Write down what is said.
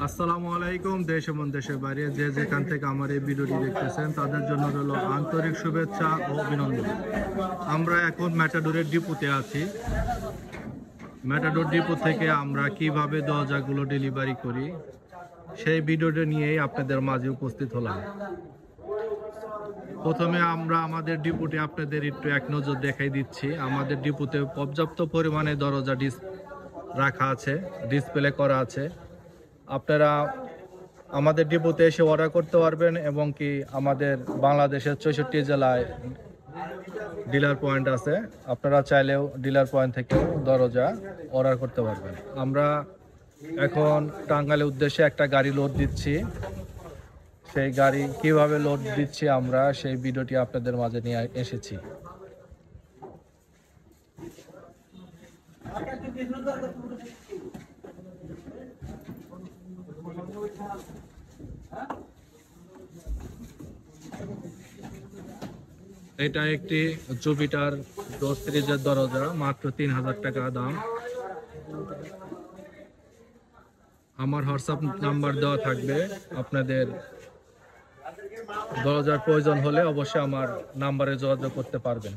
আসসালামু আলাইকুম। দেশ এবং দেশের বাইরে যে যেখান থেকে আমার এই ভিডিওটি দেখতেছেন তাদের জন্য রইল আন্তরিক শুভেচ্ছা ও অভিনন্দন। আমরা এখন ম্যাটাডোরের ডিপোতে আছি। ম্যাটাডোর ডিপো থেকে আমরা কিভাবে দরজাগুলো ডেলিভারি করি সেই ভিডিওটা নিয়েই আপনাদের মাঝে উপস্থিত হলাম। প্রথমে আমরা আমাদের ডিপোতে আপনাদের একটু এক নজর দেখাই দিচ্ছি। আমাদের ডিপোতে পর্যাপ্ত পরিমাণে দরজা রাখা আছে, ডিসপ্লে করা আছে। আপনারা আমাদের ডিপোতে এসে অর্ডার করতে পারবেন এবং কি আমাদের বাংলাদেশের 64 জেলায় ডিলার পয়েন্ট আছে। আপনারা চাইলেও ডিলার পয়েন্ট থেকেও দরজা অর্ডার করতে পারবেন। আমরা এখন টাঙ্গাইলের উদ্দেশ্যে একটা গাড়ি লোড দিচ্ছি। সেই গাড়ি কিভাবে লোড দিচ্ছি আমরা সেই ভিডিওটি আপনাদের মাঝে নিয়ে এসেছি। এটা একটি জুপিটার 10 সিরিজের দরজা, মাত্র 3000 টাকা দাম। আমার হোয়াটসঅ্যাপ নাম্বার দেওয়া থাকবে। আপনাদের দরজার প্রয়োজন হলে অবশ্যই আমার নাম্বারে যোগাযোগ করতে পারবেন।